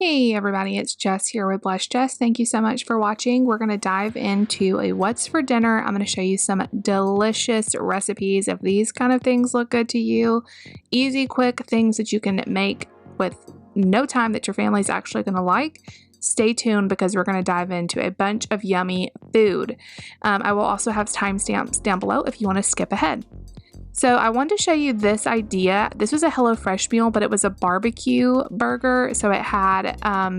Hey everybody, it's Jess here with Bless Jess. Thank you so much for watching. We're going to dive into a what's for dinner. I'm going to show you some delicious recipes. If these kind of things look good to you, easy, quick things that you can make with no time that your family's actually going to like, stay tuned because we're going to dive into a bunch of yummy food. I will also have timestamps down below if you want to skip ahead. So I wanted to show you this idea. This was a HelloFresh meal, but it was a barbecue burger. So it had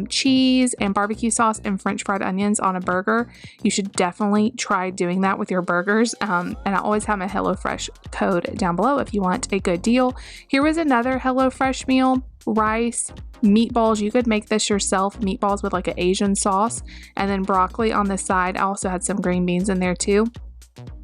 cheese and barbecue sauce and French fried onions on a burger. You should definitely try doing that with your burgers. And I always have my HelloFresh code down below if you want a good deal. Here was another HelloFresh meal. Rice, meatballs. You could make this yourself, meatballs with like an Asian sauce, and then broccoli on the side. I also had some green beans in there too.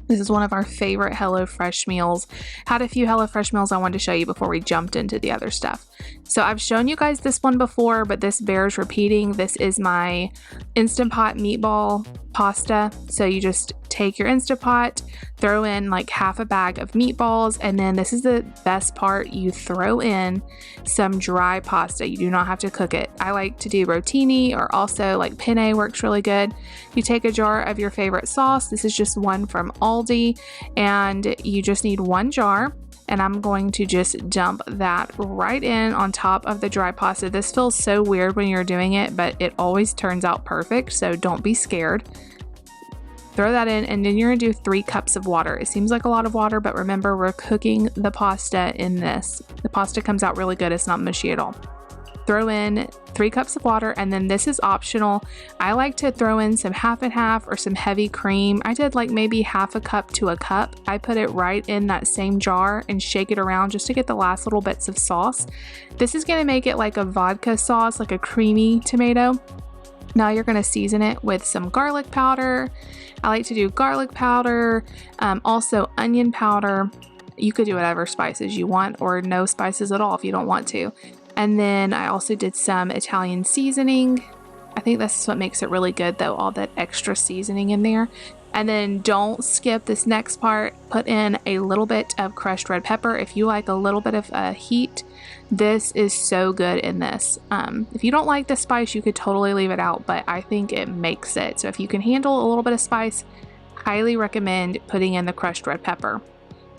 This is one of our favorite HelloFresh meals. Had a few HelloFresh meals I wanted to show you before we jumped into the other stuff. So I've shown you guys this one before, but this bears repeating. This is my Instant Pot meatball pasta. So you just take your Instant Pot, throw in like half a bag of meatballs, and then this is the best part, you throw in some dry pasta. You do not have to cook it. I like to do rotini, or also like penne works really good. You take a jar of your favorite sauce. This is just one from Aldi, and you just need one jar. And I'm going to just dump that right in on top of the dry pasta. This feels so weird when you're doing it, but it always turns out perfect, so don't be scared. Throw that in, and then you're gonna do 3 cups of water. It seems like a lot of water, but remember, we're cooking the pasta in this. The pasta comes out really good. It's not mushy at all. Throw in 3 cups of water, and then this is optional. I like to throw in some half and half or some heavy cream. I did like maybe half a cup to a cup. I put it right in that same jar and shake it around just to get the last little bits of sauce. This is gonna make it like a vodka sauce, like a creamy tomato. Now you're gonna season it with some garlic powder. I like to do garlic powder, also onion powder. You could do whatever spices you want, or no spices at all if you don't want to. And then I also did some Italian seasoning. I think that's what makes it really good though, all that extra seasoning in there. And then don't skip this next part. Put in a little bit of crushed red pepper. If you like a little bit of heat, this is so good in this. If you don't like the spice, you could totally leave it out, but I think it makes it. So if you can handle a little bit of spice, highly recommend putting in the crushed red pepper.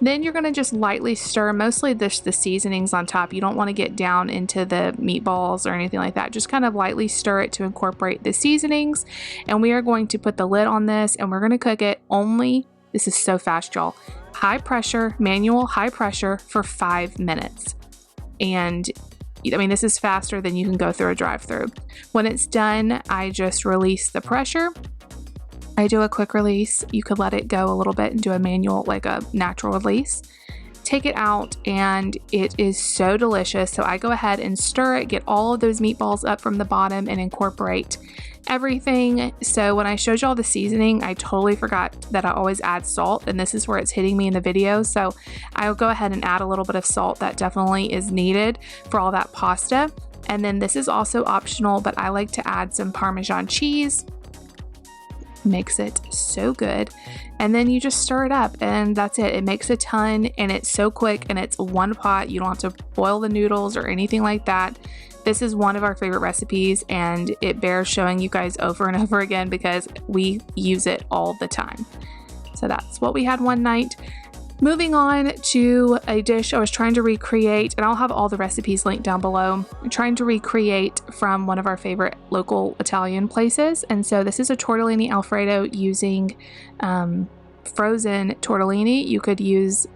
Then you're going to just lightly stir, mostly the seasonings on top. You don't want to get down into the meatballs or anything like that. Just kind of lightly stir it to incorporate the seasonings. And we are going to put the lid on this, and we're going to cook it only, this is so fast, y'all, high pressure, manual high pressure for 5 minutes. And I mean, this is faster than you can go through a drive-through. When it's done, I just release the pressure. I do a quick release. You could let it go a little bit and do a manual, like a natural release. Take it out, and it is so delicious. So I go ahead and stir it, get all of those meatballs up from the bottom, and incorporate everything. So when I showed y'all the seasoning, I totally forgot that I always add salt, and this is where it's hitting me in the video. So I'll go ahead and add a little bit of salt. That definitely is needed for all that pasta. And then this is also optional, but I like to add some Parmesan cheese. Makes it so good. And then you just stir it up, and that's it. It makes a ton, and it's so quick, and it's one pot. You don't have to boil the noodles or anything like that. This is one of our favorite recipes, and it bears showing you guys over and over again because we use it all the time. So that's what we had one night. Moving on to a dish I was trying to recreate, and I'll have all the recipes linked down below. I'm trying to recreate from one of our favorite local Italian places. And so this is a Tortellini Alfredo using frozen tortellini. You could use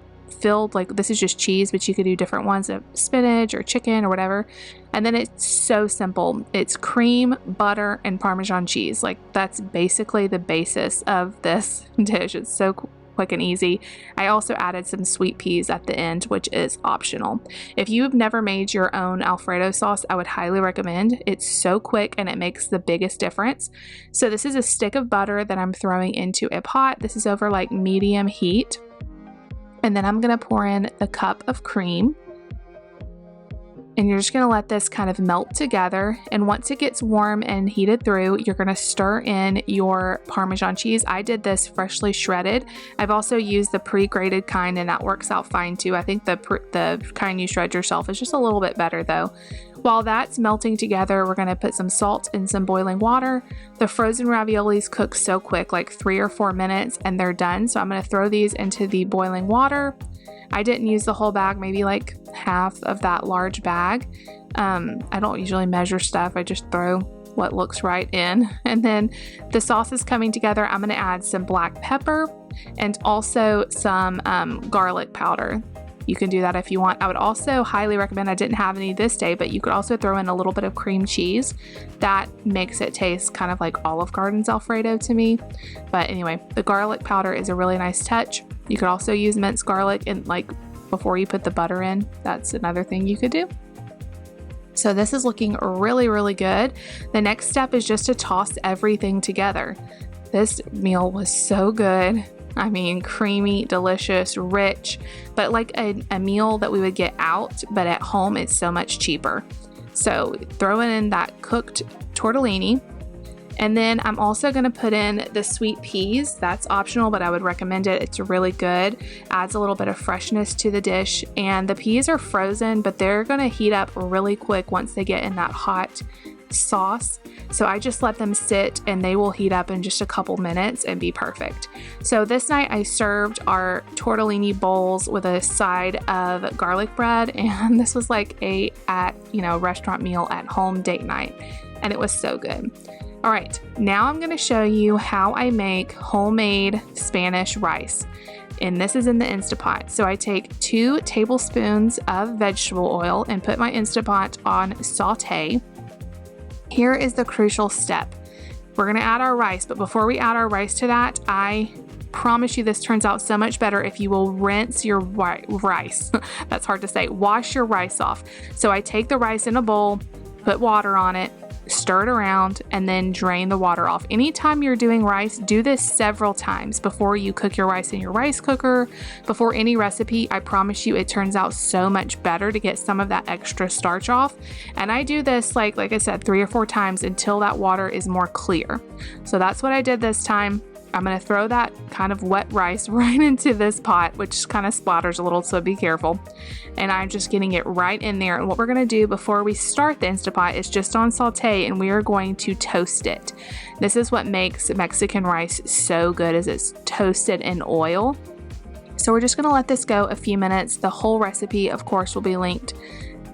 filled, like this is just cheese, but you could do different ones of spinach or chicken or whatever. And then it's so simple. It's cream, butter, and Parmesan cheese. Like that's basically the basis of this dish. It's so quick and easy. I also added some sweet peas at the end, which is optional. If you've never made your own Alfredo sauce, I would highly recommend. It's so quick and it makes the biggest difference. So this is a stick of butter that I'm throwing into a pot. This is over like medium heat. And then I'm going to pour in a cup of cream. And you're just going to let this kind of melt together. And once it gets warm and heated through, you're going to stir in your Parmesan cheese. I did this freshly shredded. I've also used the pre-grated kind, and that works out fine too. I think the kind you shred yourself is just a little bit better though. While that's melting together, we're gonna put some salt in some boiling water. The frozen raviolis cook so quick, like 3 or 4 minutes, and they're done. So I'm gonna throw these into the boiling water. I didn't use the whole bag, maybe like half of that large bag. I don't usually measure stuff, I just throw what looks right in. And then the sauce is coming together. I'm gonna add some black pepper and also some garlic powder. You can do that if you want. I would also highly recommend, I didn't have any this day, but you could also throw in a little bit of cream cheese. That makes it taste kind of like Olive Garden's Alfredo to me. But anyway, the garlic powder is a really nice touch. You could also use minced garlic and like before you put the butter in. That's another thing you could do. So this is looking really, really good. The next step is just to toss everything together. This meal was so good. I mean, creamy, delicious, rich, but like a meal that we would get out, but at home it's so much cheaper. So throw in that cooked tortellini. And then I'm also going to put in the sweet peas. That's optional, but I would recommend it. It's really good. Adds a little bit of freshness to the dish. And the peas are frozen, but they're going to heat up really quick once they get in that hot sauce. So I just let them sit and they will heat up in just a couple minutes and be perfect. So this night I served our tortellini bowls with a side of garlic bread, and this was like a restaurant meal at home date night, and it was so good. All right, now I'm gonna show you how I make homemade Spanish rice. And this is in the Instapot. So I take 2 tablespoons of vegetable oil and put my Instapot on saute. Here is the crucial step. We're gonna add our rice, but before we add our rice to that, I promise you this turns out so much better if you will rinse your rice. That's hard to say. Wash your rice off. So I take the rice in a bowl, put water on it, stir it around, and then drain the water off. Anytime you're doing rice, do this several times before you cook your rice in your rice cooker, before any recipe. I promise you it turns out so much better to get some of that extra starch off. And I do this like I said, 3 or 4 times until that water is more clear. So that's what I did this time. I'm gonna throw that kind of wet rice right into this pot, which kind of splatters a little, so be careful. And I'm just getting it right in there. And what we're gonna do before we start the Instapot is just on saute, and we are going to toast it. This is what makes Mexican rice so good, is it's toasted in oil. So we're just gonna let this go a few minutes. The whole recipe, of course, will be linked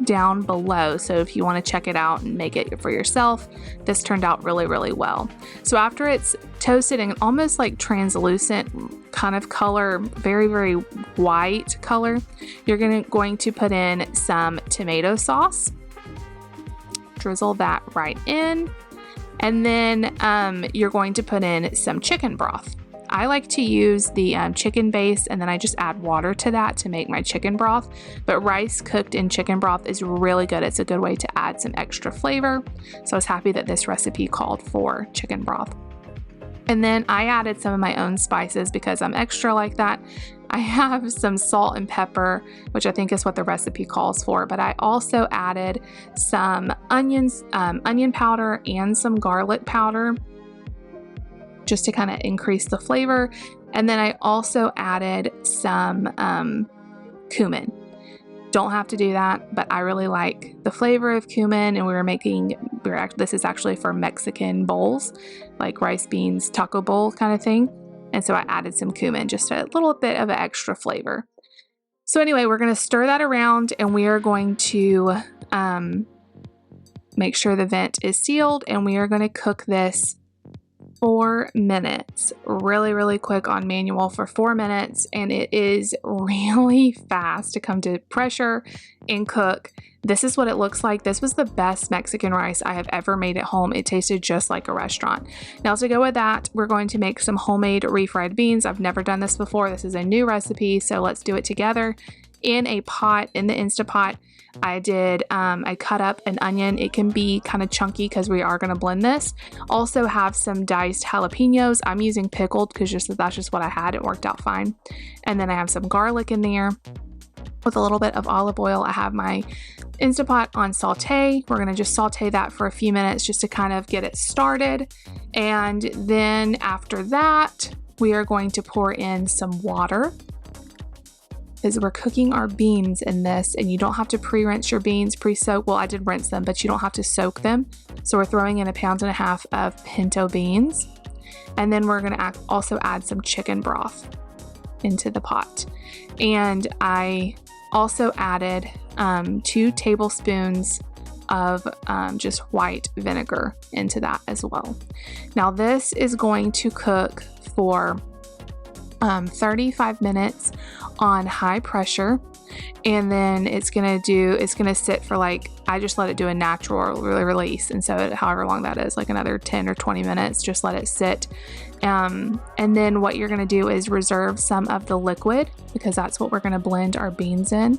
down below, so if you want to check it out and make it for yourself. This turned out really, really well. So after it's toasted and almost like translucent kind of color, very, very white color, you're going to put in some tomato sauce, drizzle that right in, and then you're going to put in some chicken broth. I like to use the chicken base, and then I just add water to that to make my chicken broth. But rice cooked in chicken broth is really good. It's a good way to add some extra flavor. So I was happy that this recipe called for chicken broth. And then I added some of my own spices because I'm extra like that. I have some salt and pepper, which I think is what the recipe calls for, but I also added some onion powder and some garlic powder, just to kind of increase the flavor. And then I also added some cumin. Don't have to do that, but I really like the flavor of cumin, and this is actually for Mexican bowls, like rice, beans, taco bowl kind of thing. And so I added some cumin, just a little bit of an extra flavor. So anyway, we're gonna stir that around, and we are going to make sure the vent is sealed, and we are gonna cook this 4 minutes, really, really quick on manual for 4 minutes. And it is really fast to come to pressure and cook. This is what it looks like. This was the best Mexican rice I have ever made at home. It tasted just like a restaurant. Now to go with that, we're going to make some homemade refried beans. I've never done this before. This is a new recipe, so let's do it together. In a pot, in the Instapot, I cut up an onion. It can be kind of chunky because we are going to blend this. Also have some diced jalapenos. I'm using pickled because that's just what I had. It worked out fine. And then I have some garlic in there with a little bit of olive oil. I have my Instapot on saute. We're going to just saute that for a few minutes just to kind of get it started. And then after that, we are going to pour in some water. is we're cooking our beans in this, and you don't have to pre-rinse your beans, pre-soak. Well, I did rinse them, but you don't have to soak them. So we're throwing in 1.5 pounds of pinto beans. And then we're gonna also add some chicken broth into the pot. And I also added 2 tablespoons of just white vinegar into that as well. Now this is going to cook for 35 minutes on high pressure, and then it's gonna sit for like, I just let it do a natural release, and so however long that is, like another 10 or 20 minutes, just let it sit. And then what you're gonna do is reserve some of the liquid, because that's what we're gonna blend our beans in.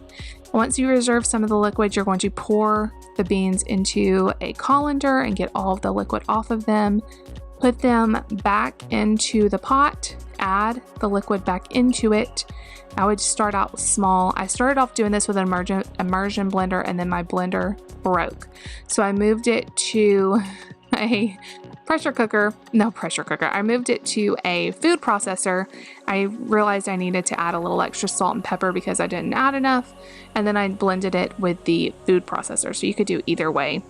Once you reserve some of the liquid, you're going to pour the beans into a colander and get all of the liquid off of them. Put them back into the pot, add the liquid back into it. I would start out small. I started off doing this with an immersion blender, and then my blender broke. So I moved it to a pressure cooker. I moved it to a food processor. I realized I needed to add a little extra salt and pepper because I didn't add enough. And then I blended it with the food processor. So you could do either way.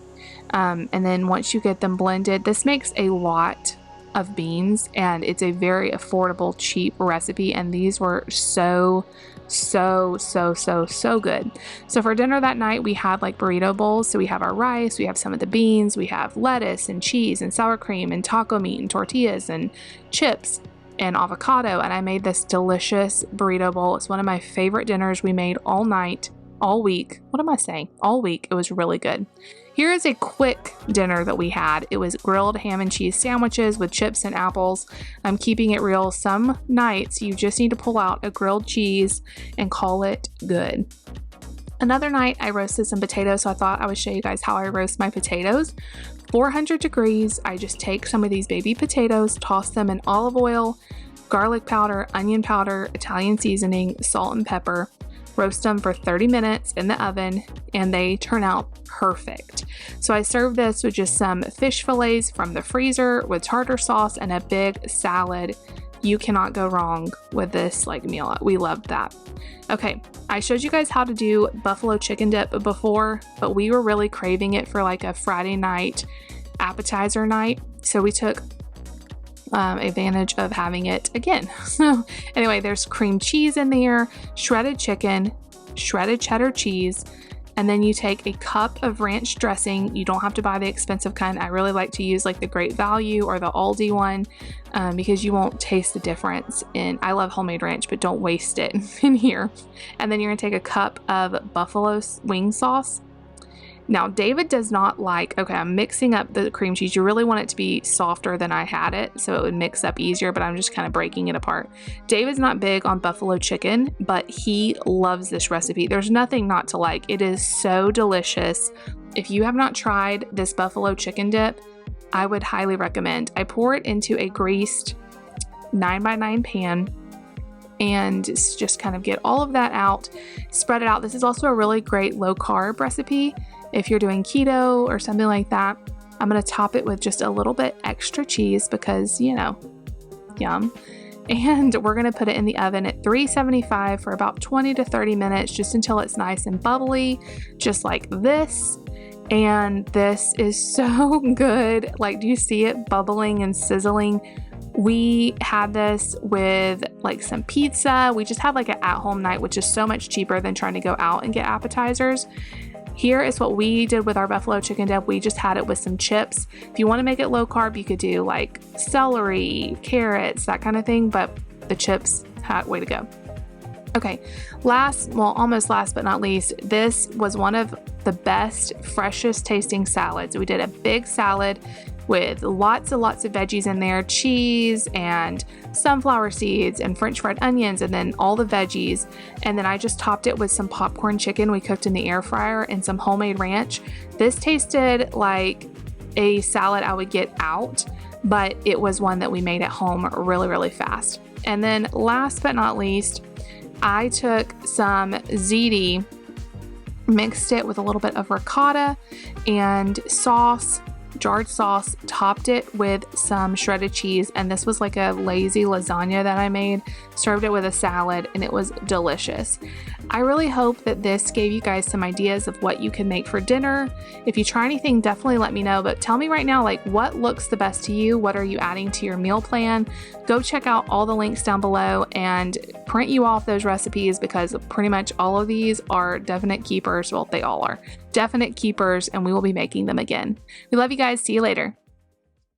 And then once you get them blended, this makes a lot of beans, and it's a very affordable, cheap recipe. And these were so good. So for dinner that night, we had like burrito bowls. So we have our rice, we have some of the beans, we have lettuce and cheese and sour cream and taco meat and tortillas and chips and avocado. And I made this delicious burrito bowl. It's one of my favorite dinners we made all night, all week. What am I saying? All week. It was really good. Here is a quick dinner that we had. It was grilled ham and cheese sandwiches with chips and apples. I'm keeping it real. Some nights you just need to pull out a grilled cheese and call it good. Another night I roasted some potatoes, so I thought I would show you guys how I roast my potatoes. 400 degrees, I just take some of these baby potatoes, toss them in olive oil, garlic powder, onion powder, Italian seasoning, salt and pepper. Roast them for 30 minutes in the oven, and they turn out perfect. So I serve this with just some fish fillets from the freezer with tartar sauce and a big salad. You cannot go wrong with this meal. We loved that. Okay, I showed you guys how to do buffalo chicken dip before, but we were really craving it for like a Friday night appetizer night. So we took advantage of having it again. So anyway, there's cream cheese in there, shredded chicken, shredded cheddar cheese, and then you take a cup of ranch dressing. You don't have to buy the expensive kind. I really like to use like the Great Value or the Aldi one because you won't taste the difference. I love homemade ranch, but don't waste it in here. And then you're gonna take a cup of buffalo wing sauce. Now, David does not like, okay, I'm mixing up the cream cheese. You really want it to be softer than I had it, so it would mix up easier, but I'm just kind of breaking it apart. David's not big on buffalo chicken, but he loves this recipe. There's nothing not to like. It is so delicious. If you have not tried this buffalo chicken dip, I would highly recommend. I pour it into a greased 9x9 pan and just kind of get all of that out, spread it out. This is also a really great low carb recipe. If you're doing keto or something like that, I'm going to top it with just a little bit extra cheese because, you know, yum. And we're going to put it in the oven at 375 for about 20 to 30 minutes, just until it's nice and bubbly, just like this. And this is so good. Like, do you see it bubbling and sizzling? We had this with like some pizza. We just had like an at-home night, which is so much cheaper than trying to go out and get appetizers. Here is what we did with our buffalo chicken dip. We just had it with some chips. If you want to make it low carb, you could do like celery, carrots, that kind of thing, but the chips had way to go. Okay, almost last but not least, this was one of the best, freshest tasting salads. We did a big salad with lots and lots of veggies in there, cheese and sunflower seeds and French fried onions, and then all the veggies. And then I just topped it with some popcorn chicken we cooked in the air fryer and some homemade ranch. This tasted like a salad I would get out, but it was one that we made at home really, really fast. And then last but not least, I took some ziti, mixed it with a little bit of ricotta and sauce, jarred sauce, topped it with some shredded cheese, and this was like a lazy lasagna that I made, served it with a salad, and it was delicious. I really hope that this gave you guys some ideas of what you can make for dinner. If you try anything, definitely let me know, but tell me right now, like, what looks the best to you? What are you adding to your meal plan? Go check out all the links down below and print you off those recipes, because pretty much all of these are definite keepers. Well, they all are definite keepers, and we will be making them again. We love you guys. See you later.